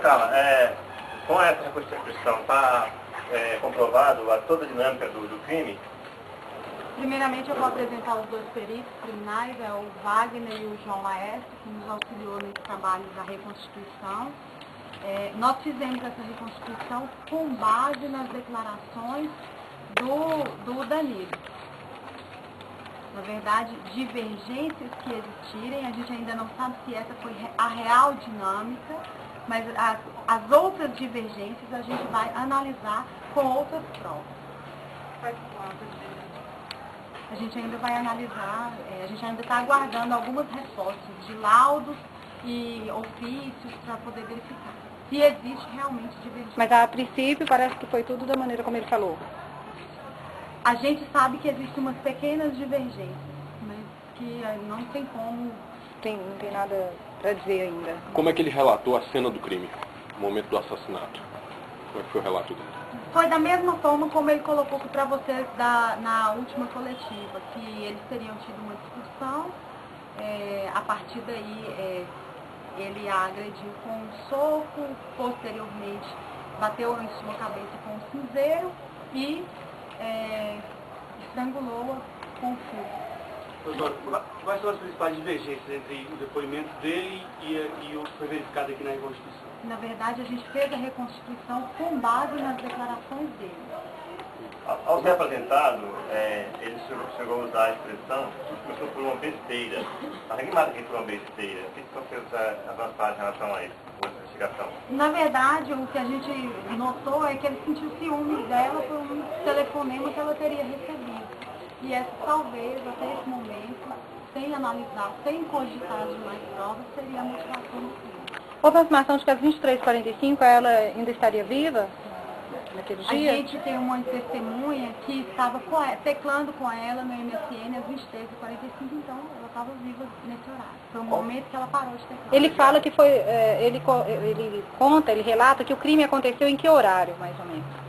Carla, com essa reconstituição, está comprovado toda a dinâmica do crime? Primeiramente, eu vou apresentar os dois peritos criminais, o Wagner e o João Laércio, que nos auxiliou nesse trabalho da reconstituição. Nós fizemos essa reconstituição com base nas declarações do Danilo. Na verdade, divergências que existirem, a gente ainda não sabe se essa foi a real dinâmica, mas as outras divergências a gente vai analisar com outras provas. A gente ainda vai analisar, a gente ainda está aguardando algumas respostas de laudos e ofícios para poder verificar se existe realmente divergência. Mas a princípio parece que foi tudo da maneira como ele falou. A gente sabe que existem umas pequenas divergências, mas que não tem como... Não tem nada para dizer ainda. Como é que ele relatou a cena do crime, o momento do assassinato? Como é que foi o relato dele? Foi da mesma forma como ele colocou para vocês na última coletiva, que eles teriam tido uma discussão, a partir daí ele a agrediu com um soco, posteriormente bateu em sua cabeça com um cinzeiro e estrangulou-a com o fio. Doutor, quais são as principais divergências entre o depoimento dele e o que foi verificado aqui na reconstituição? Na verdade, a gente fez a reconstituição com base nas declarações dele. Ao ser apresentado, ele chegou a usar a expressão que começou por uma besteira. Alguém mata aqui por uma besteira. O que você avançar em relação a isso, a essa investigação? Na verdade, o que a gente notou é que ele sentiu ciúmes dela por um telefonema que ela teria recebido. E essa, talvez, até esse momento, sem analisar, sem cogitar as demais provas, seria a motivação do crime. Houve a afirmação de que às 23h45 ela ainda estaria viva naquele dia? A gente tem uma testemunha que estava teclando com ela no MSN às 23h45, então ela estava viva nesse horário. Foi o momento que ela parou de teclar. Ele fala que foi, ele relata que o crime aconteceu em que horário, mais ou menos?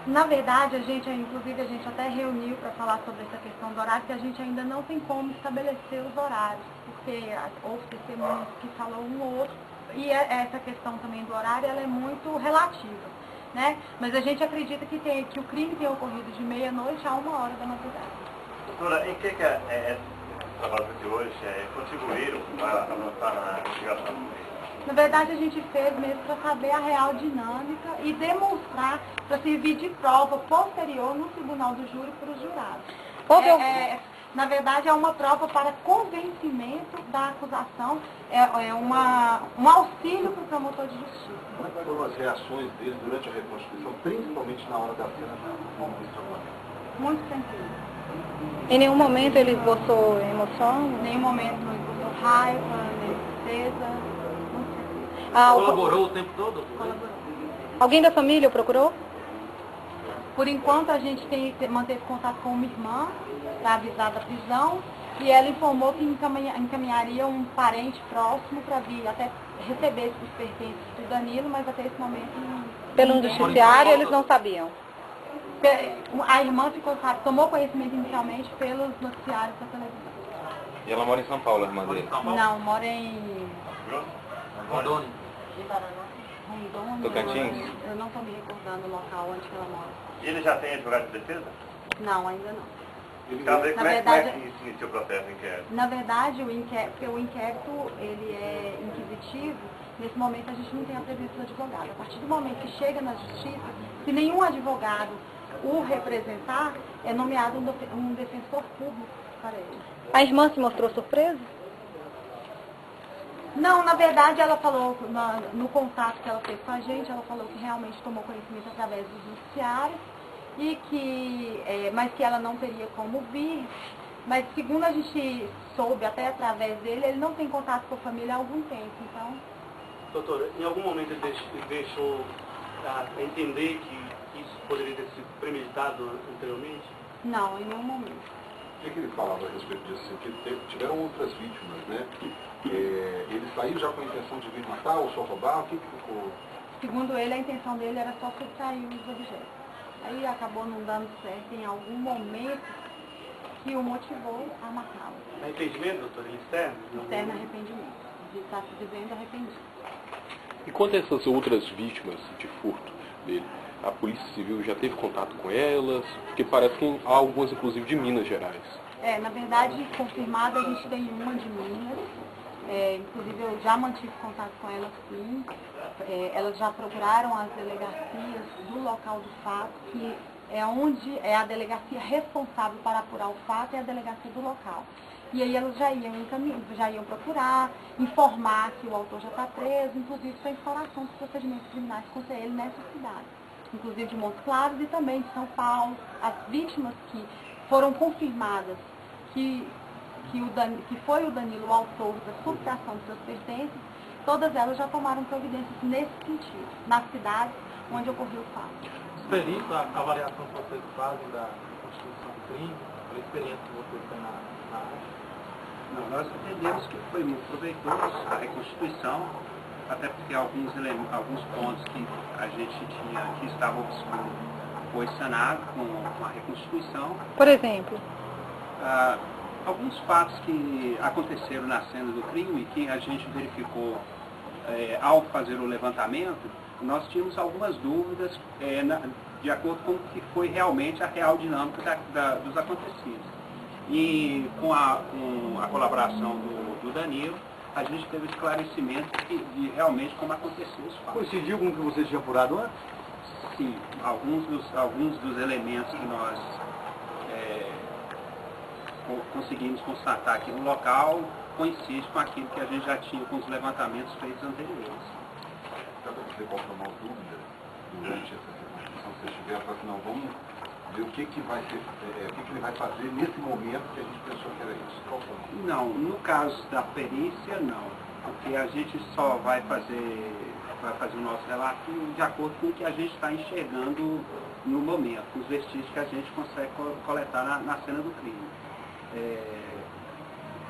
Na verdade, inclusive a gente até reuniu para falar sobre essa questão do horário, que a gente ainda não tem como estabelecer os horários, porque houve testemunhas que falou um ou outro, e essa questão também do horário ela é muito relativa, né? Mas a gente acredita que o crime tenha ocorrido de meia-noite a 1h da madrugada. Doutora, em que esse trabalho de hoje contribuíram para avançar na investigação? Na verdade, a gente fez mesmo para saber a real dinâmica e demonstrar, para servir de prova posterior no tribunal do júri para os jurados. Na verdade, é uma prova para convencimento da acusação, um auxílio para o promotor de justiça. Como foram as reações dele durante a reconstituição, principalmente na hora da cena do estrangulhamento? Muito tranquilo. Em nenhum momento ele esboçou emoção? Em nenhum momento ele esboçou raiva, nem tristeza. Colaborou o tempo todo? Colaborou. Alguém da família o procurou? Por enquanto, a gente manteve contato com uma irmã para avisar da prisão e ela informou que encaminharia um parente próximo para vir até receber os pertences do Danilo, mas até esse momento não. Pelo judiciário eles não sabiam? A irmã tomou conhecimento inicialmente pelos noticiários da televisão. E ela mora em São Paulo, a irmã dele? Não, mora em Rondônia. Rondônia. Tocantins? Eu não estou me recordando o local onde ela mora. E ele já tem advogado de defesa? Não, ainda não. Como é que se iniciou o processo de inquérito? Na verdade, o inquérito ele é inquisitivo. Nesse momento a gente não tem a presença do advogado. A partir do momento que chega na justiça, se nenhum advogado o representar, é nomeado um defensor público para ele. A irmã se mostrou surpresa? Não, na verdade ela falou, no contato que ela fez com a gente, ela falou que realmente tomou conhecimento através do judiciário, mas que ela não teria como vir. Mas segundo a gente soube, até através dele, ele não tem contato com a família há algum tempo, então... Doutora, em algum momento ele deixou a entender que isso poderia ter sido premeditado anteriormente? Não, em nenhum momento. O que ele falava a respeito disso? Que tiveram outras vítimas, né? Ele saiu já com a intenção de vir matar ou só roubar? O que ficou? Segundo ele, a intenção dele era só subtrair os objetos. Aí acabou não dando certo em algum momento que o motivou a matá-lo. Arrependimento, doutora? Externo? Externo arrependimento. De estar se dizendo arrependido. E quanto a essas outras vítimas de furto dele, a Polícia Civil já teve contato com elas? Porque parece que há algumas, inclusive, de Minas Gerais. Na verdade, confirmada, a gente tem uma de Minas. Inclusive, eu já mantive contato com elas, sim. Elas já procuraram as delegacias do local do fato, que é onde é a delegacia responsável para apurar o fato, é a delegacia do local. E aí elas já iam procurar, informar que o autor já está preso, inclusive para instauração dos procedimentos criminais contra ele nessa cidade. Inclusive de Montes Claros e também de São Paulo. As vítimas que foram confirmadas que foi o Danilo o autor da subtração de seus pertences, todas elas já tomaram providências nesse sentido, nas cidades onde ocorreu o fato. Os peritos, a avaliação que vocês fazem da constituição do crime, a experiência que vocês têm na área? Não, nós entendemos que foi muito proveitoso a reconstituição, até porque alguns pontos que a gente tinha que estava obscuro foi sanado com a reconstituição. Por exemplo? Alguns fatos que aconteceram na cena do crime, que a gente verificou ao fazer o levantamento, nós tínhamos algumas dúvidas de acordo com o que foi realmente a real dinâmica dos acontecidos. E com a colaboração do Danilo, a gente teve esclarecimento de realmente como aconteceu os fatos. Coincidiu com o que você tinha apurado antes? Sim, alguns dos elementos que nós conseguimos constatar aqui no local coincide com aquilo que a gente já tinha com os levantamentos feitos anteriores. Então, para você confirmar as dúvidas, durante essa reconstrução, se você estiver, fala assim, não, vamos ver o que ele vai fazer nesse momento que a gente pensou que era isso. Qual foi? Não, no caso da perícia, não. Porque a gente só vai fazer o nosso relato de acordo com o que a gente está enxergando no momento, com os vestígios que a gente consegue coletar na cena do crime.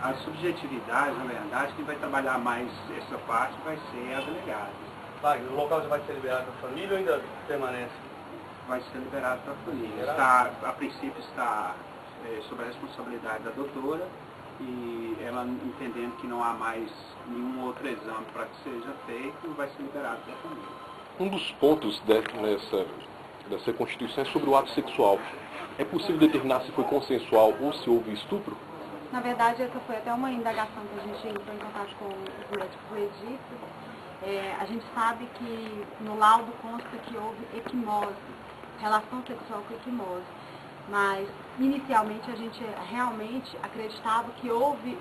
A subjetividade, na verdade, quem vai trabalhar mais essa parte vai ser a delegada. O local já vai ser liberado para a família ou ainda permanece? Vai ser liberado para a família. A princípio está sob a responsabilidade da doutora e ela entendendo que não há mais nenhum outro exame para que seja feito, vai ser liberado para a família. Um dos pontos dessa Constituição é sobre o ato sexual. É possível determinar se foi consensual ou se houve estupro? Na verdade, essa foi até uma indagação que a gente entrou em contato com os médicos legistas. A gente sabe que no laudo consta que houve equimose, relação sexual com equimose. Mas, inicialmente, a gente realmente acreditava que houve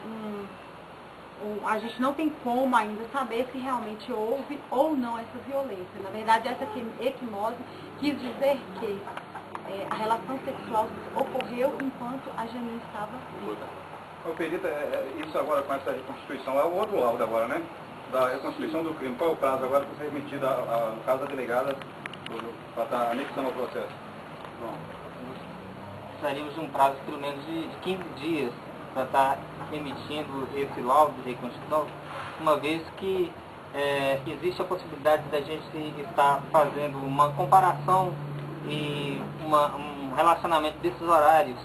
a gente não tem como ainda saber se realmente houve ou não essa violência. Na verdade, essa equimose quis dizer que a relação sexual ocorreu enquanto a Janine estava viva. Ô, perita, isso agora com essa reconstituição é o outro laudo agora, né? Da reconstituição do crime. Qual é o prazo agora para ser remetido, no caso da delegada, para estar anexando o processo? Bom. Precisaríamos de um prazo pelo menos de 15 dias para estar emitindo esse laudo de reconstituição, uma vez que existe a possibilidade da gente estar fazendo uma comparação e um relacionamento desses horários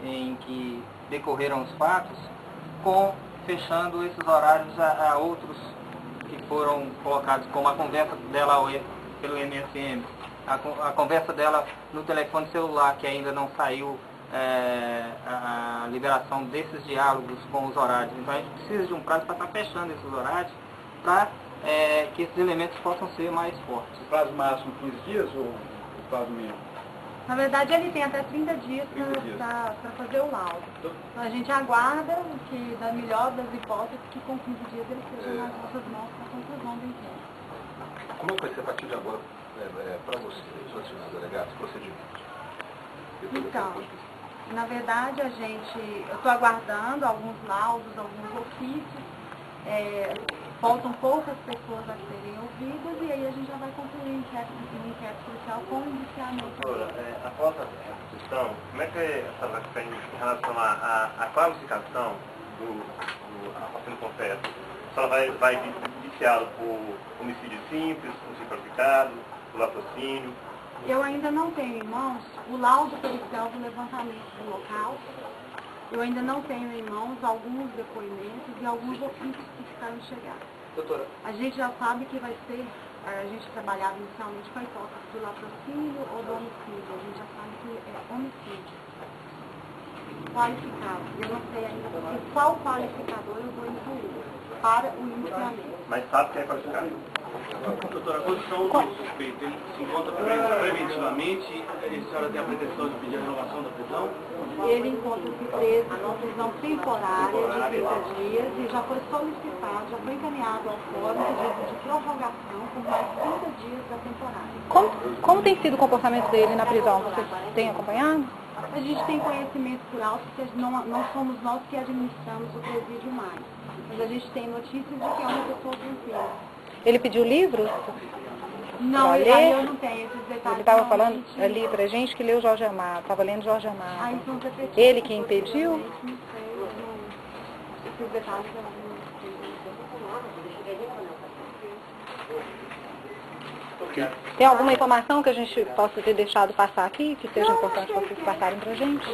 em que decorreram os fatos, fechando esses horários a outros que foram colocados, como a conversa dela pelo MSN, a conversa dela no telefone celular, que ainda não saiu a liberação desses diálogos com os horários. Então a gente precisa de um prazo para estar fechando esses horários, para que esses elementos possam ser mais fortes. O prazo máximo 15 dias ou o prazo mínimo? Na verdade, ele tem até 30 dias para fazer o laudo. Então, a gente aguarda que, da melhor das hipóteses, que com 15 dias ele seja nas nossas mãos para a conclusão do inquérito. Como vai ser a partir de agora, para vocês, os senhores delegados, procedimento? Então, na verdade, eu estou aguardando alguns laudos, alguns ofícios, faltam poucas pessoas a serem ouvidas e aí a gente já vai concluir um inquérito policial com o indiciamento. Doutora, após a reconstituição, como é que a senhora está em relação à qualificação do assassino confesso? A senhora vai indiciá-lo por homicídio simples, homicídio qualificado, por latrocínio? Eu ainda não tenho em mãos o laudo pericial do levantamento do local. Eu ainda não tenho em mãos alguns depoimentos e alguns ofícios que ficaram de chegar. Doutora, A gente já sabe que vai ser, a gente trabalhava inicialmente com a hipótese do latrocínio ou do homicídio. A gente já sabe que é homicídio qualificado. Eu não sei ainda qual qualificador eu vou incluir para o iniciamento. Mas sabe que é qualificado. doutora, a condição do suspeito, ele se encontra preso preventivamente, a senhora tem a pretensão de pedir a renovação da prisão? Ele encontra-se preso numa prisão temporária de 30 dias e já foi solicitado, já foi encaminhado ao fórum de prorrogação por mais 30 dias da temporária. Como tem sido o comportamento dele na prisão? Vocês têm acompanhado? A gente tem conhecimento por alto, porque não somos nós que administramos o presídio mais. Mas a gente tem notícias de que é uma pessoa tranquila. Ele pediu livros? Não, Pra aí ler? eu não tenho esses detalhes. Ele estava não, falando gente. ali pra gente que leu Jorge Amado, estava lendo Jorge Amado. Aí são detetives. Ele que impediu? Não sei, esses detalhes eu não sei. Tem alguma informação que a gente possa ter deixado passar aqui, que seja importante vocês passarem pra gente?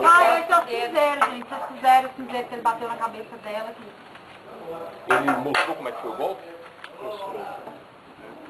Ah, esse é o cinzeiro, gente. Se vocês fizeram o cinzeiro que ele bateu na cabeça dela. Ele mostrou como é que foi o golpe? Mostrou.